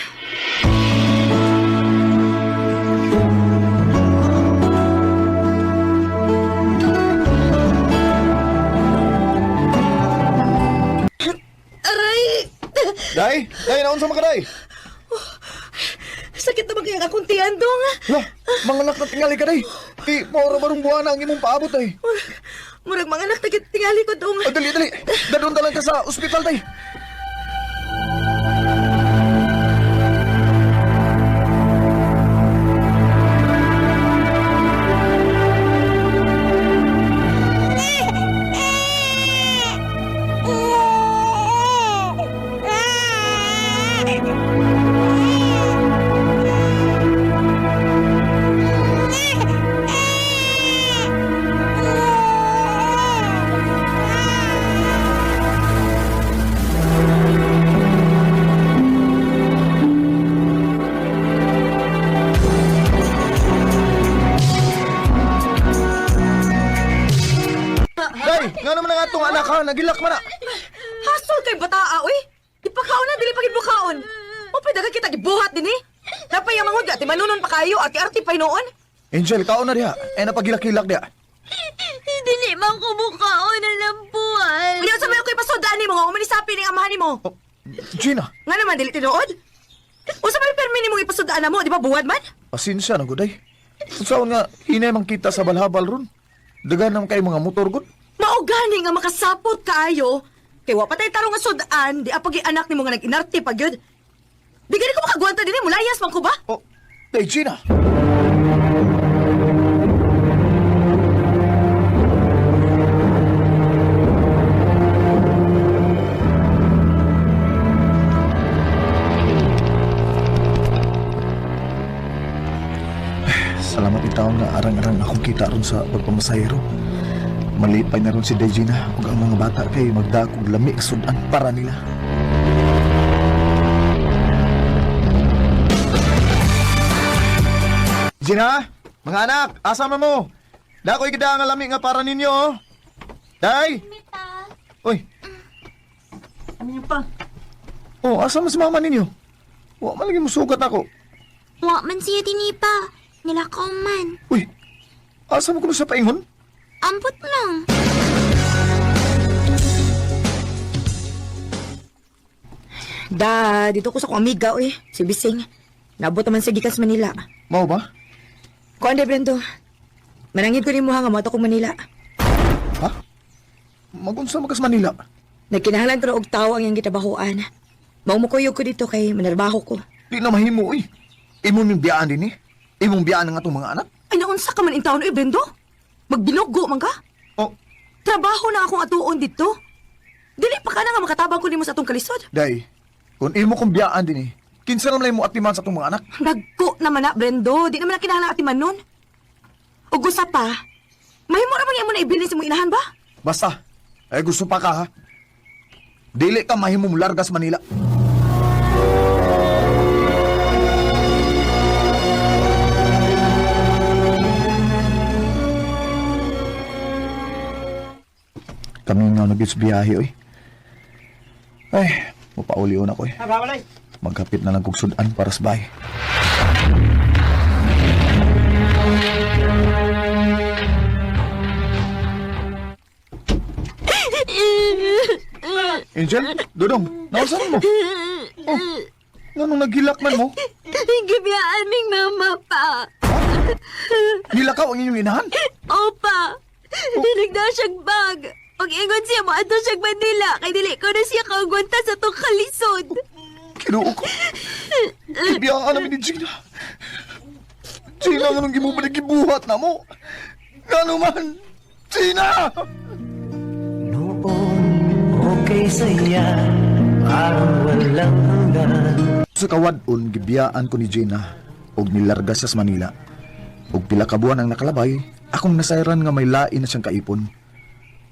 Speaker 8: Aray!
Speaker 3: Day, naon sa mga day.
Speaker 8: Sakit naman kaya akong tiyan, dong.
Speaker 3: Lah, mga anak na tingali ka, day. Di, maura barong buwan na ang imong paabot, day.
Speaker 8: Murag mga anak tingali ko, dong.
Speaker 3: Dali. Dadun talang ka sa ospital, day. Day, nga naman ang atong anak, ha? Nagilak man na.
Speaker 7: Hasol kay bataa, oy. Ipakaon na, dili pa gid bukaon. O pwede kita gibuhat din eh. Napay ang mangod, ati manunon pa kayo, ati-arti pa noon.
Speaker 3: Angel, kaon na diha. Napagilak-hilak diha.
Speaker 8: Dili man ko bukaon na lampuan.
Speaker 7: Uyaw sa mayo ko'y pasodaan ni mo, nga umanisapi ng amahan ni mo.
Speaker 3: Oh, Gina,
Speaker 7: Nga naman, dili tinuod. O sa may permi ni mong ipasodaan na mo, di ba buwad man?
Speaker 3: pasensya na, Guday. Saan nga, hinay mang kita sa balhabal ron. Dagan naman kayo mga motor, Gud.
Speaker 7: Maugani nga makasapot kaayo. Kay wa patay tarong nga sodaan, di apagi anak ni mo nga nag-inarte pa gyud. Di gani ko makagwanta din, mulayas man ko ba?
Speaker 3: Oh, day, Gina. Salamat itaon nga arang-arang akong kita ron sa pagpamasayro. Malipay na ron si Dejina ug ang mga bata kay magdakog lami sudan para nila. Gina, mga anak, asa man mo? Dakoy gida nga lami nga para ninyo. Oh. Day. Oy.
Speaker 7: Ano yun pa?
Speaker 3: Oh, asa man si mama ninyo? Wa man lagi mo sugat ako.
Speaker 8: Wa man siya dinipa. Nilakaw man.
Speaker 3: Uy. Asa mo kuno sa paingon?
Speaker 8: Ambot lang.
Speaker 7: Dito ko sa kong amiga, oy. Si Bising. Nabot naman sa Gikas, Manila.
Speaker 3: Mao ba?
Speaker 7: Kuan de, Brendo. Manangid ko rin mo nga mo ko Manila.
Speaker 3: Ha? Magunsa magas Manila.
Speaker 7: Nagkinahanglan ko na og tao ang iyang gitabahuan. Maumukuyog ko dito kay manarbaho ko.
Speaker 3: Di na mahimo, uy. Imong ming biyaan din eh. Imong biyaan ng atong mga anak.
Speaker 7: Ay, naunsa ka man in taon, oy, Brendo? Magbinugo man ka?
Speaker 3: Oh,
Speaker 7: Trabaho na akong atuon dito. Dili pa ka na nga makatabang ko nimo sa atong kalisod.
Speaker 3: day. Kung imo kong biyaan din eh. Kinsa naman mo atiman sa atong mga anak.
Speaker 7: Nagko naman na, Brendo. Di naman na kinahanglan ati manon. O gusa pa, mahimo na bang mo na ibilin sa mong inahan ba?
Speaker 3: Basta, ay gusto pa ka ha. Dili ka mahimo mo largas Manila. Kami nga nag-biyahe, oy. Ay, mapauli-un ako eh. Magkapit na lang kong sudan para sa bahay. Angel, Dodong, nawasan mo? Oh, anong naghilak man mo?
Speaker 8: Gibiyaan ning mama pa.
Speaker 3: Nilakaw ang inyong inahan?
Speaker 8: Opa. Dinagda siyang bag. Og ingon siya mo ato siyang Manila. Kay dili ko na siya kaugwanta sa tong kalisod.
Speaker 3: Kinuo ko. Ibiyaan namin ni Gina. Gina, anong gimubalik ibuhat na mo? Gano man? Gina!
Speaker 10: Noon, okay saya, parang walang hanggan.
Speaker 3: Sa kawadon gibiyaan ko ni Gina og nilarga siya sa Manila. Og pila ka buwan ang nakalabay, akong nasayran nga may lain na siyang kaipon.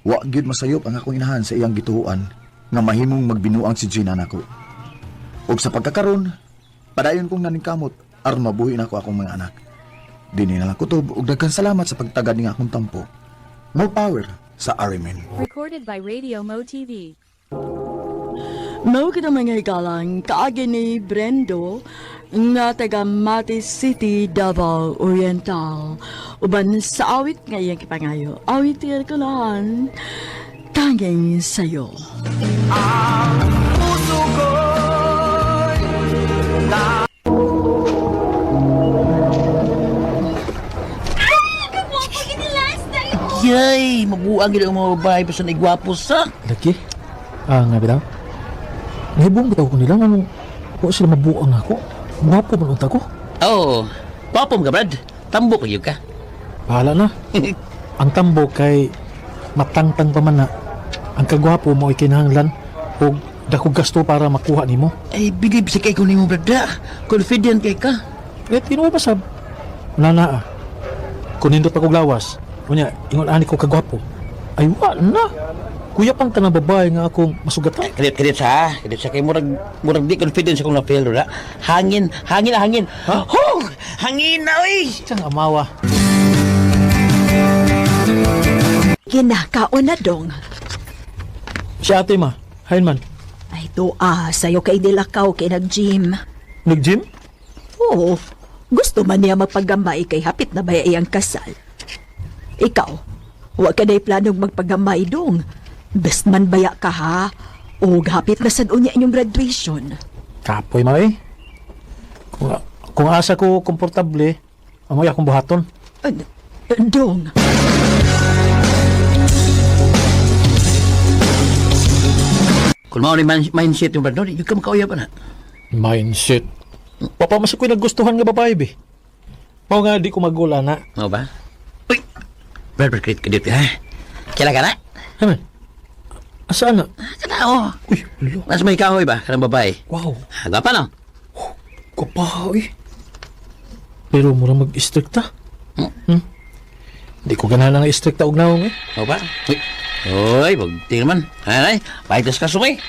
Speaker 3: Wa gyud masayop ang akong inahan sa iyang gituoan nga mahimong magbinuang si Gina nako. Og sa pagkakaron, padayon kong naningkamot aron mabuhi nako akong mga anak. Dini na lang kutob og daghang salamat sa pagtagad ning akong tampo. More power sa Arimen.
Speaker 1: Recorded by Radio Mo TV.
Speaker 4: Mao kita mga ikalang kaagi ni Brendo nga taga Mati City, Davao Oriental. Uban sa awit ngayong kipangayo. Awit tiyan ko lang tanging sayo.
Speaker 12: Yay! Mabuang gila ang mga babae pa sa naigwapo sa.
Speaker 5: Lagi? Nga bitaw? Nahibong bitaw ko nila. Ano? Kung sila mabuang ako. Gwapo man unta ko.
Speaker 12: Oo. Papom ka, Brad. Tambok kayo ka.
Speaker 5: Bahala na. Ang tambok kay matangtang pa man na. Ang kagwapo mo ay kinahanglan. O dako gasto para makuha nimo.
Speaker 12: Ay, believe sa kay ko ni mo, Brad. Confident kay ka.
Speaker 5: Tinuwa pa sab. Nana kung nindot pa kong lawas. Kunya, ingon ani ko kagwapo. Ay, wala na. Kuya pang tanang babae nga akong masugatan.
Speaker 12: Kadit sa kay murag di confidence akong na-fail, ra. Hangin. Ha? Hong! Hangin na, oy!
Speaker 5: Siyang amawa.
Speaker 8: Kinakaon na dong.
Speaker 5: Si ate ma, hain man.
Speaker 8: Ay to sayo kay dilakaw kay nag-gym.
Speaker 5: Nag-gym?
Speaker 8: Oo, gusto man niya magpagambay kay hapit na ba iyang kasal. Ikaw, huwag ka na'y planong magpagamay dong. Best man baya ka ha? O hapit na sad unya inyong graduation.
Speaker 5: Kapoy ma eh. Kung asa ko komportable, amoy akong buhaton.
Speaker 8: Dong.
Speaker 12: Kung mao ni mindset yung Brad, yung ka makauya pa na.
Speaker 5: Mindset. Papa, mas ako'y nagustuhan nga babae, be. Mao nga di ko magula na.
Speaker 12: Mao ba? Uy! Brad, kadit ha? Kailan ka na?
Speaker 5: Haman? Asaan na?
Speaker 12: Kana, oh.
Speaker 5: Uy, ulo.
Speaker 12: Mas may kahoy ba? Kanang babae?
Speaker 5: Wow.
Speaker 12: Gapa no?
Speaker 5: Kapaw eh. Pero mura mag-istrikta. Di ko ganahan nga istrikta og naong eh.
Speaker 12: Mao ba? Uy, bagti naman. Ay, paitas ka sumay.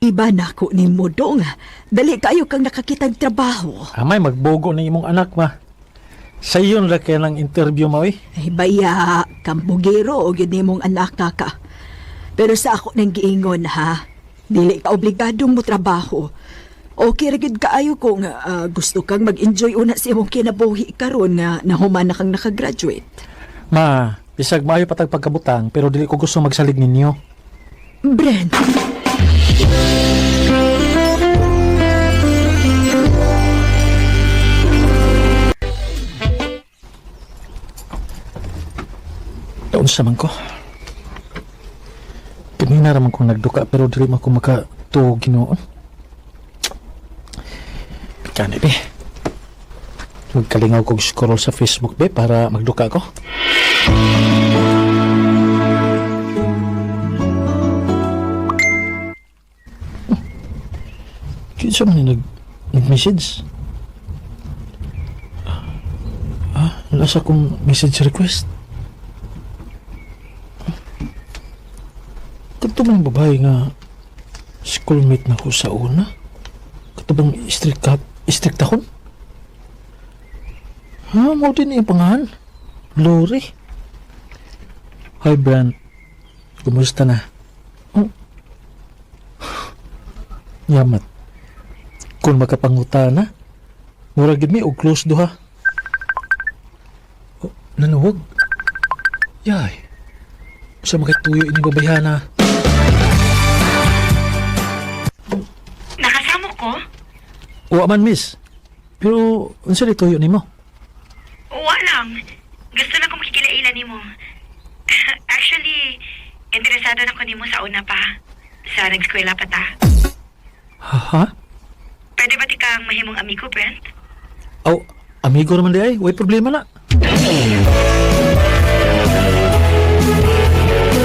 Speaker 8: Iba na ko ni mo dong. Dali kayo kang nakakitag trabaho.
Speaker 5: Amay, magbogo na imong anak ma. Sa iyon ra kaya ng interview mo eh.
Speaker 8: Ay baya, kambugero o yun mong anak ka. Pero sa ako nang giingon ha, dili ka obligadong mo trabaho. Okay ra gid kaayo kung gusto kang mag-enjoy una sa imong kinabuhi karon nga nahuman na kang nakagraduate.
Speaker 5: Ma, bisag maayo patag pagkabutang pero dili ko gusto magsalig ninyo.
Speaker 8: Brent.
Speaker 5: Taon sa man ko. Kanina raman kong nagduka pero dili man ko makatuog Ginoon. Pikani be. Magkalingaw kong scroll sa Facebook be para magduka ko. Kinsa man nag-message? Nasa kong message request. Katubang babae nga schoolmate na ko sa una. Katubang istriktahon. Mo din yung pangahan. Lori. Hi, Brand. Kumusta na? Yamat. Kung makapanguta na, muragid mi og close duha. Nanuwag. Yay. Sa makituyo ini babayana.
Speaker 9: Nakasamo ko?
Speaker 5: Wa man, miss. Pero, unsa di tuyo nimo?
Speaker 9: Wa lang. Gusto na ko makikilailan nimo. Actually, interesado na ko nimo sa una pa. Sa nag-eskwela pa ta.
Speaker 5: Ha?
Speaker 9: Pwede ba ti kang mahimong amigo, Brent?
Speaker 5: Aw, amigo naman di ay. Way problema na.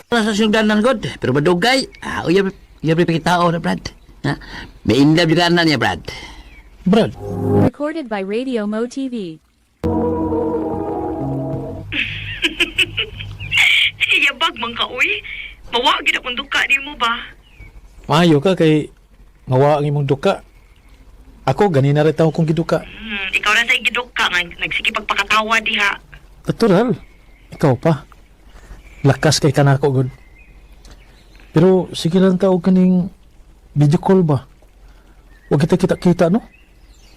Speaker 12: Nasa siyugdanan god, pero madugay. Uyab pikitao na, Brad. Ha? May inlab yung kanan niya, Brad.
Speaker 5: Brad,
Speaker 1: Recorded by Radio Mo TV.
Speaker 9: Yabag man ka, uy. Mawagin akong duka nimo ba?
Speaker 5: maayo ka kay mawa ang imong duka. Ako, ganina rin taong kong giduka.
Speaker 9: Ikaw na sa giduka nga nagsikipagpakatawa diha.
Speaker 5: Natural. Ikaw pa. Lakas kay kanako, God. Pero sige lang tao kaning video call ba? Huwag kita kita-kita, no?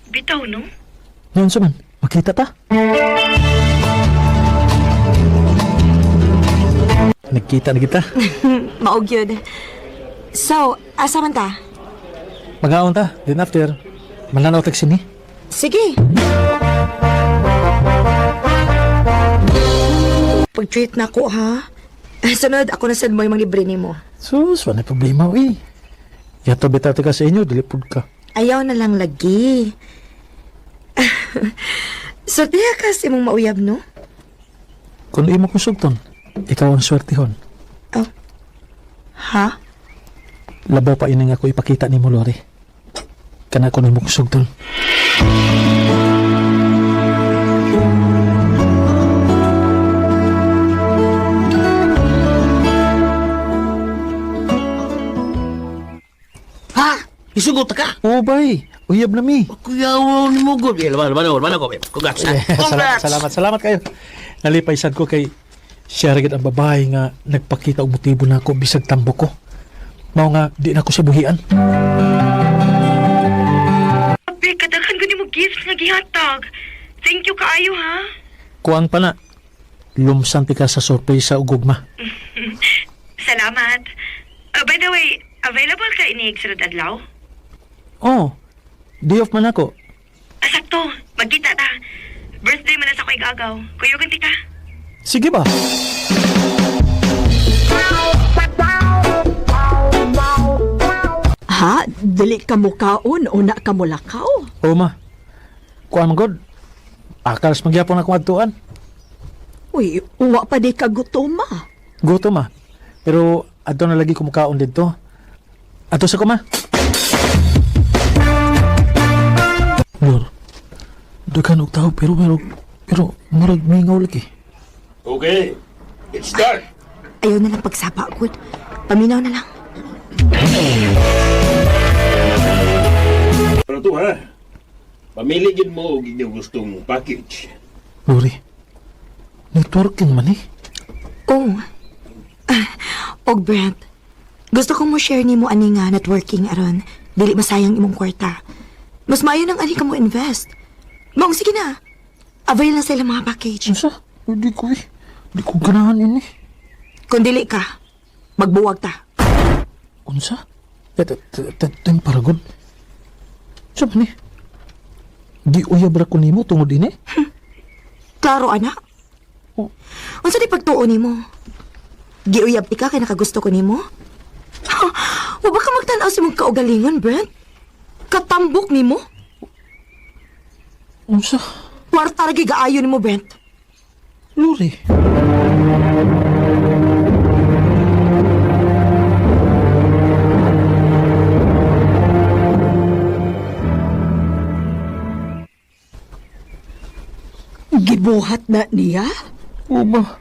Speaker 9: Bitaw, no?
Speaker 5: Ngayon sa man, makita ta? Nagkita na kita.
Speaker 8: Maog yun. So, asa man ta?
Speaker 5: Mag-aon ta, then after, mananaw tag sini.
Speaker 8: Sige. Pag-treat na ako, ha? Sunod, ako na send mo yung mga libre ni mo.
Speaker 5: Sus, wala problema, uy. Yato bitaw ka sa inyo, dilipod ka.
Speaker 8: Ayaw na lang lagi. So, tiya ka si mong mauyab, no?
Speaker 5: Kung imo kong sugton, ikaw ang swertihon.
Speaker 8: Oh. Ha?
Speaker 5: Labaw pa inang ako ipakita ni mo, Lori. Kana ko ni mo kong sugton.
Speaker 12: Ha? Isugot ka?
Speaker 5: Oo, bay. Uyab na mi.
Speaker 12: Kuyaw ni mo god. Laban ako. Congrats.
Speaker 5: Salamat kayo. Nalipaysan ko kay siya rin ang babae nga nagpakita og motibo na ako bisag tambo ko. Mao nga di na ako siya buhian.
Speaker 9: Abe, kadaghan ko nimo gifts nga gihatag. Thank you kaayo, ha?
Speaker 5: Kuang pa na. Lumsanti ka sa sorpresa ug gugma.
Speaker 9: Salamat. By the way, available ka inig sunod adlaw?
Speaker 5: Oh, day off man ako.
Speaker 9: Sakto, magkita ta. Birthday man na sa ko igagaw. Kuyugan ti ka.
Speaker 5: Sige ba?
Speaker 4: Ha? Dili ka mukaon o na ka mulakaw?
Speaker 5: Oo, ma. Kuang man god. Akalas magyapon akong adtuan.
Speaker 4: Uy, uwa pa di ka gutom, ma.
Speaker 5: Gutom, ma. Pero adto na lagi kumukaon dito. Adto sa ko, ma. Lord, daghan og tao pero murag mingaw lagi.
Speaker 11: Okay, let's start.
Speaker 8: Ayaw na lang pagsapa, good. Paminaw na lang.
Speaker 11: Pero to ha, pamili gid mo og inyong gustong package.
Speaker 5: Lori, networking man eh.
Speaker 8: Oh. Og Brent, gusto kong mo share ni mo ani nga networking aron dili masayang imong kwarta. Mas maayo nang ani ka mo invest. Maong sige na. Avail na sila mga package.
Speaker 5: Unsa? Hindi ko eh. Hindi ko ganahan ini.
Speaker 8: Kung dili ka, magbuwag ta.
Speaker 5: Unsa? Paragod. Sabi ni, di uyab ra ko nimo tungod ini?
Speaker 8: Klaro, anak. Unsa di pagtuo nimo? Giuyab ka kay nakagusto ko nimo? Wa ba ka magtanaw sa mong kaugalingon, Brent? Katambok nimo?
Speaker 5: Unsa?
Speaker 8: Kwarta ra gigaayo nimo, Brent.
Speaker 5: Lori.
Speaker 4: Gibuhat na niya?
Speaker 5: Oo ba?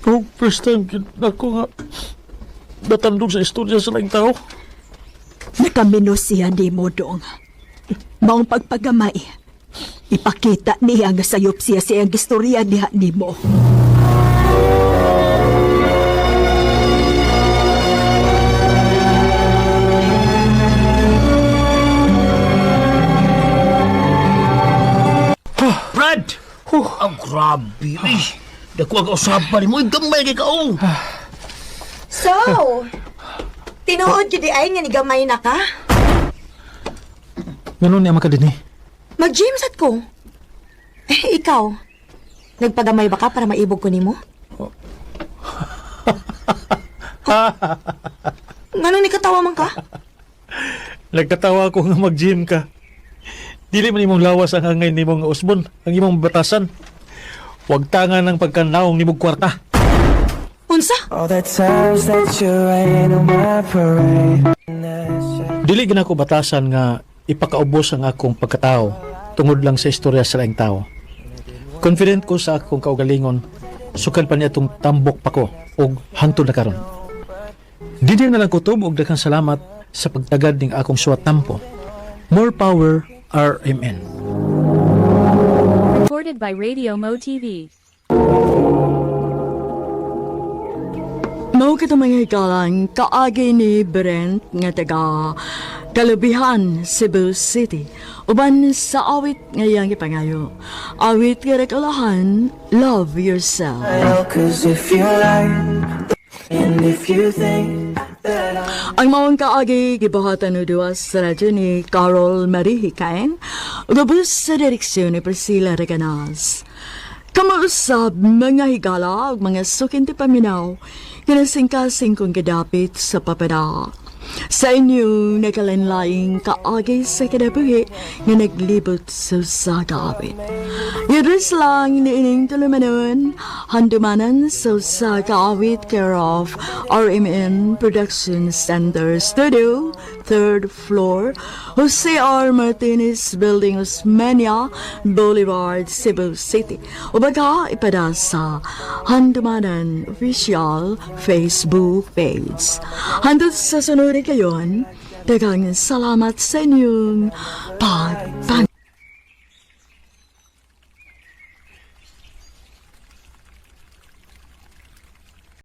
Speaker 5: Oh, first time ako nga natandog sa istorya sa laing tao.
Speaker 4: Nakaminos siya ni mo dong. Maong pagpagamay. Ipakita niya nga sayop siya siyang istorya niya ni mo.
Speaker 12: Brad! Ang grabe, eh. Dako ang kausapan mo, gamay kay kao.
Speaker 8: So, tinuod yun ay nga ni gamay na ka?
Speaker 5: Ganun niya makadini.
Speaker 8: Mag-gym sad ko. Ikaw, nagpagamay ba ka para maibog ko nimo?
Speaker 7: Ngano ni katawa man ka?
Speaker 5: Nagkatawa ko nga mag-gym ka. Dili man imong lawas ang hangay nimong nga usbon, ang imong batasan. Huwag tanga ng pagkanaong nimong kwarta.
Speaker 7: Unsa?
Speaker 10: All the times that you rain on my parade.
Speaker 5: Dili gina ko batasan nga ipakaubos ang akong pagkatao tungod lang sa istorya sa laing tao. Confident ko sa akong kaugalingon, sukad pa niya itong tambok pa ko o hangtod na karon. Dili na lang kutob og daghang salamat sa pagtagad ning akong suwat tampo. More power, RMN.
Speaker 1: Recorded by Radio Mo TV.
Speaker 4: Mao kita mga hikalang kaagi ni Brent nga taga Kalubihan, Cebu City. Uban sa awit ngayang ipangayo. Awit nga rekalahan, Love Yourself.
Speaker 10: Cause if you like, and if you think that
Speaker 4: Ang mawang kaagi gibuhatan no duwas sa radyo ni Carol Marie Hikain, ugabos sa direksyon ni Priscilla Reganas. Kamuusab mga higala ug mga sukinti paminaw, kinasingkasing kong kadapit sa papada. Sa inyo nakalanlaing kaagi sa kadabuhi nga naglibot sa sagawit. Yadres lang iniining tulumanon, handumanan sa sagawit care of RMN Production Center Studio, 3rd floor, Jose R. Martinez Building, Osmeña Boulevard, Cebu City. Ubaga ipada sa Handumanan Official Facebook page. Handot sa sunod kayon, daghang salamat sa inyong pagpan.